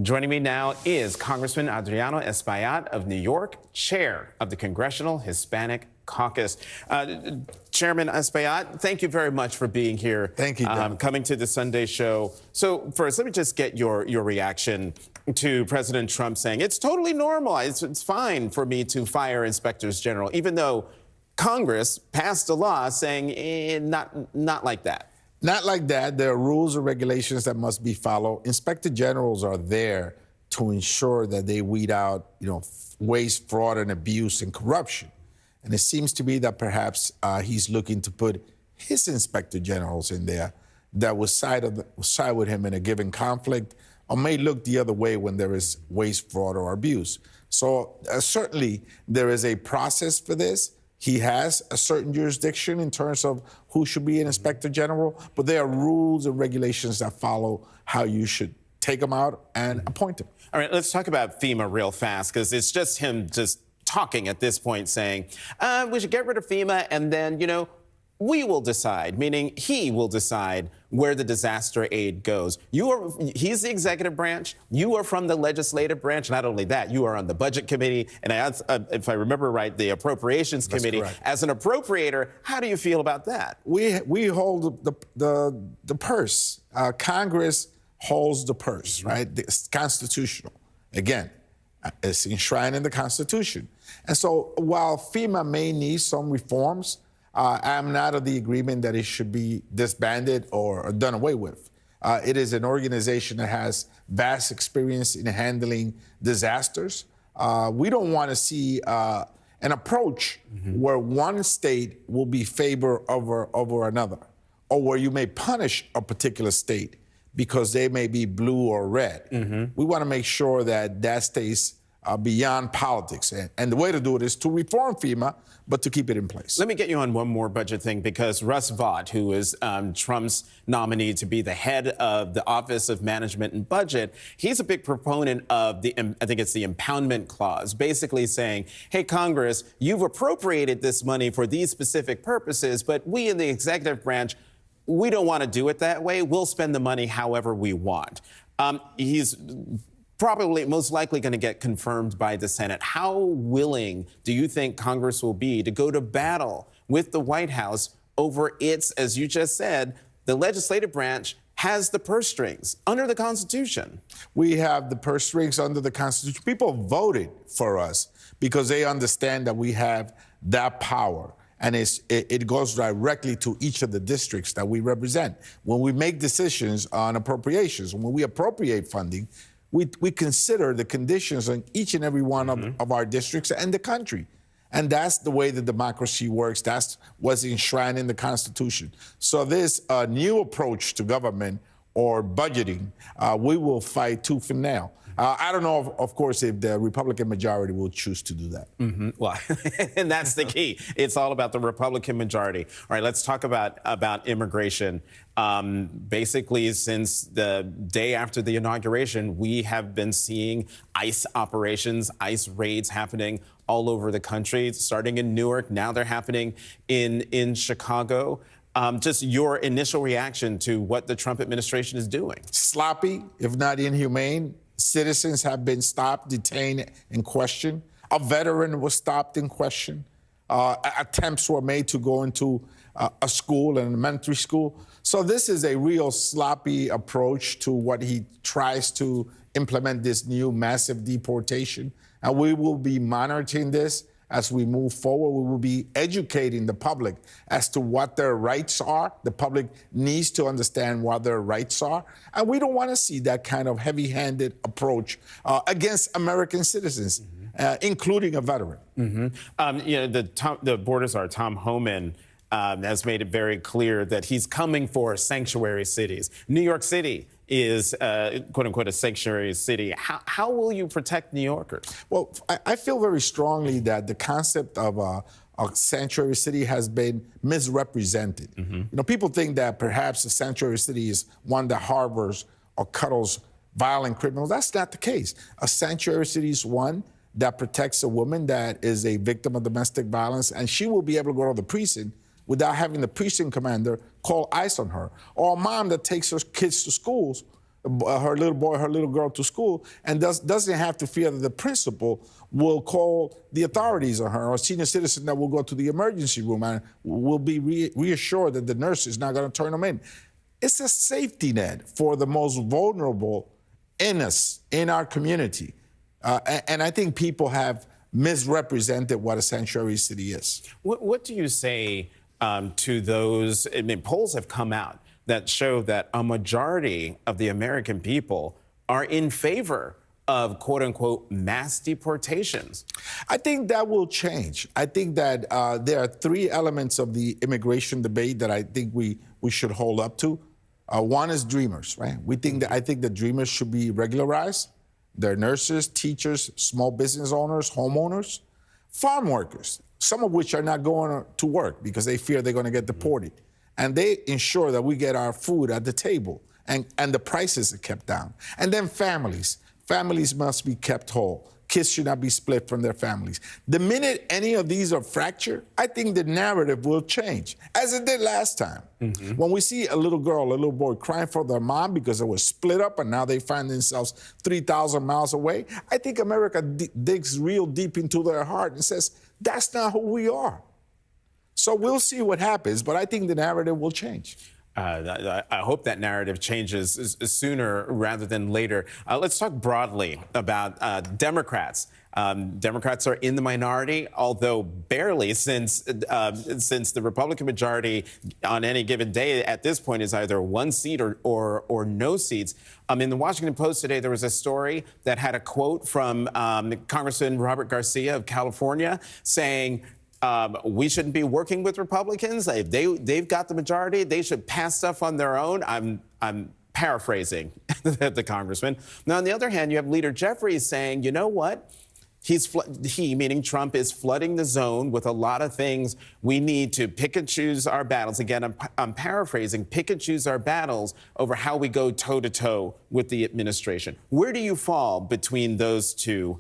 Joining me now is Congressman Adriano Espaillat of New York, chair of the Congressional Hispanic Caucus. Chairman Espaillat, thank you very much for being here. Thank you, John. Coming to the Sunday show. So first, let me just get your reaction to President Trump saying it's totally normal. It's fine for me to fire inspectors general, even though Congress passed a law saying not like that. Not like that. There are rules and regulations that must be followed. Inspector generals are there to ensure that they weed out, waste, fraud, and abuse and corruption. And it seems to me that perhaps he's looking to put his inspector generals in there that will side with him in a given conflict, or may look the other way when there is waste, fraud, or abuse. So certainly there is a process for this. He has a certain jurisdiction in terms of who should be an inspector general, but there are rules and regulations that follow how you should take them out and appoint them. All right, let's talk about FEMA real fast, because it's just him talking at this point saying, we should get rid of FEMA and then, we will decide, meaning he will decide where the disaster aid goes. He's the executive branch. You are from the legislative branch. Not only that, you are on the budget committee. And if I remember right, the appropriations committee. Correct. As an appropriator, how do you feel about that? We hold the purse. Congress holds the purse, right? It's constitutional. Again, it's enshrined in the Constitution. And so while FEMA may need some reforms, I'm not of the agreement that it should be disbanded or done away with. It is an organization that has vast experience in handling disasters. We don't want to see an approach where one state will be favored over another, or where you may punish a particular state because they may be blue or red. We want to make sure that that stays beyond politics. And the way to do it is to reform FEMA, but to keep it in place. Let me get you on one more budget thing, because Russ Vought, who is Trump's nominee to be the head of the Office of Management and Budget, he's a big proponent of I think it's the impoundment clause, basically saying, hey, Congress, you've appropriated this money for these specific purposes, but we in the executive branch, we don't want to do it that way. We'll spend the money however we want. He's probably most likely going to get confirmed by the Senate. How willing do you think Congress will be to go to battle with the White House over its, as you just said, the legislative branch has the purse strings under the Constitution? We have the purse strings under the Constitution. People voted for us because they understand that we have that power. And it goes directly to each of the districts that we represent. When we make decisions on appropriations, when we appropriate funding, we consider the conditions on each and every one of our districts and the country. And that's the way the democracy works. That's what's enshrined in the Constitution. So this new approach to government or budgeting, we will fight tooth and nail. I don't know, of course, if the Republican majority will choose to do that. Well, and that's the key. It's all about the Republican majority. All right, let's talk about immigration. Basically, since the day after the inauguration, we have been seeing ICE operations, ICE raids happening all over the country, starting in Newark. Now they're happening in Chicago. Just your initial reaction to what the Trump administration is doing. Sloppy, if not inhumane. Citizens have been stopped, detained, and questioned. A veteran was stopped and questioned. Attempts were made to go into a school, an elementary school. So this is a real sloppy approach to what he tries to implement, this new massive deportation. And we will be monitoring this as we move forward. We will be educating the public as to what their rights are. The public needs to understand what their rights are. And we don't want to see that kind of heavy-handed approach against American citizens, including a veteran. The border czar, Tom Homan, has made it very clear that he's coming for sanctuary cities. New York City is, quote unquote, a sanctuary city. How will you protect New Yorkers? Well, I feel very strongly that the concept of a sanctuary city has been misrepresented. People think that perhaps a sanctuary city is one that harbors or cuddles violent criminals. That's not the case. A sanctuary city is one that protects a woman that is a victim of domestic violence, and she will be able to go to the precinct without having the precinct commander call ICE on her, or a mom that takes her kids to schools her little boy, her little girl to school, and doesn't have to fear that the principal will call the authorities on her, or a senior citizen that will go to the emergency room and will be reassured that the nurse is not going to turn them in. It's a safety net for the most vulnerable in us, in our community. And I think people have misrepresented what a sanctuary city is. What do you say to those? I mean, polls have come out that show that a majority of the American people are in favor of quote unquote mass deportations. I think that will change. I think that there are three elements of the immigration debate that I think we should hold up to. One is dreamers, right? I think that dreamers should be regularized. They're nurses, teachers, small business owners, homeowners, farm workers, some of which are not going to work because they fear they're going to get deported. And they ensure that we get our food at the table and the prices are kept down. And then families. Families must be kept whole. Kids should not be split from their families. The minute any of these are fractured, I think the narrative will change, as it did last time. Mm-hmm. When we see a little girl, a little boy crying for their mom because they were split up and now they find themselves 3,000 miles away, I think America digs real deep into their heart and says, that's not who we are. So we'll see what happens, but I think the narrative will change. I hope that narrative changes sooner rather than later. Let's talk broadly about Democrats. Democrats are in the minority, although barely, since the Republican majority on any given day at this point is either one seat or no seats. In the Washington Post today, there was a story that had a quote from Congressman Robert Garcia of California saying, we shouldn't be working with Republicans. If they've got the majority, they should pass stuff on their own. I'm paraphrasing the congressman. Now, on the other hand, you have Leader Jeffries saying, you know what? He, meaning Trump, is flooding the zone with a lot of things. We need to pick and choose our battles. Again, I'm paraphrasing, pick and choose our battles over how we go toe-to-toe with the administration. Where do you fall between those two?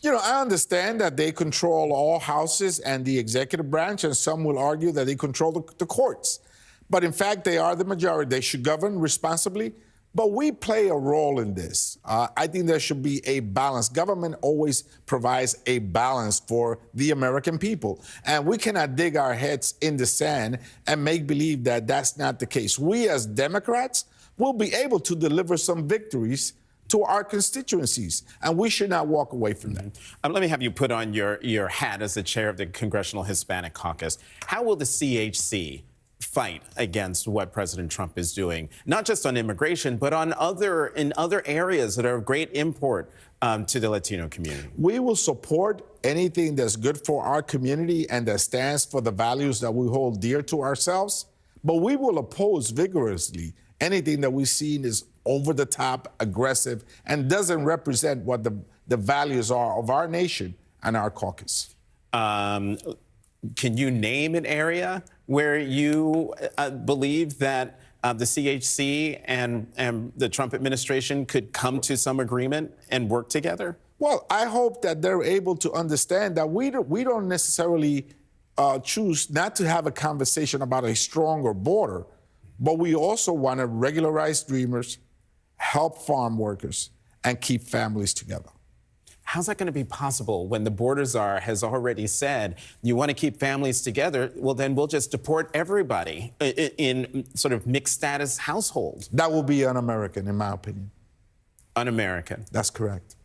You know, I understand that they control all houses and the executive branch, and some will argue that they control the courts. But in fact, they are the majority. They should govern responsibly. But we play a role in this. I think there should be a balance. Government always provides a balance for the American people. And we cannot dig our heads in the sand and make believe that that's not the case. We as Democrats will be able to deliver some victories to our constituencies, and we should not walk away from that. Let me have you put on your hat as the chair of the Congressional Hispanic Caucus. How will the CHC fight against what President Trump is doing, not just on immigration, but in other areas that are of great import to the Latino community? We will support anything that's good for our community and that stands for the values that we hold dear to ourselves, but we will oppose vigorously anything that we see is over the top, aggressive, and doesn't represent what the values are of our nation and our caucus. Can you name an area where you believe that the CHC and the Trump administration could come to some agreement and work together? Well, I hope that they're able to understand that we don't necessarily choose not to have a conversation about a stronger border, but we also want to regularize dreamers, help farm workers, and keep families together. How's that going to be possible when the border czar has already said, you want to keep families together? Well, then we'll just deport everybody in sort of mixed status households. That will be un-American, in my opinion. Un-American. That's correct.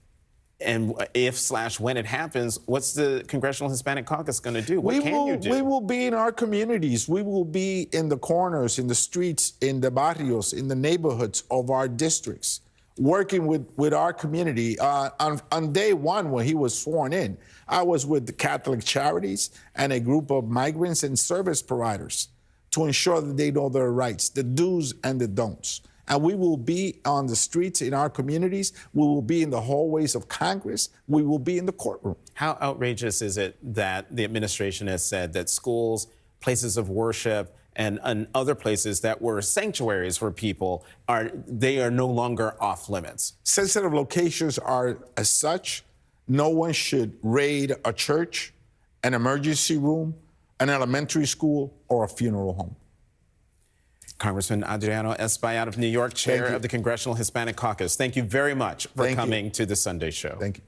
And if/when it happens, what's the Congressional Hispanic Caucus going to do? What can you do? We will be in our communities. We will be in the corners, in the streets, in the barrios, in the neighborhoods of our districts, working with our community. On day one, when he was sworn in, I was with the Catholic Charities and a group of migrants and service providers to ensure that they know their rights, the do's and the don'ts. And we will be on the streets in our communities. We will be in the hallways of Congress. We will be in the courtroom. How outrageous is it that the administration has said that schools, places of worship, and other places that were sanctuaries for people are no longer off limits? Sensitive locations are as such. No one should raid a church, an emergency room, an elementary school, or a funeral home. Congressman Adriano Espaillat of New York, chair of the Congressional Hispanic Caucus. Thank you very much for coming to the Sunday Show. Thank you.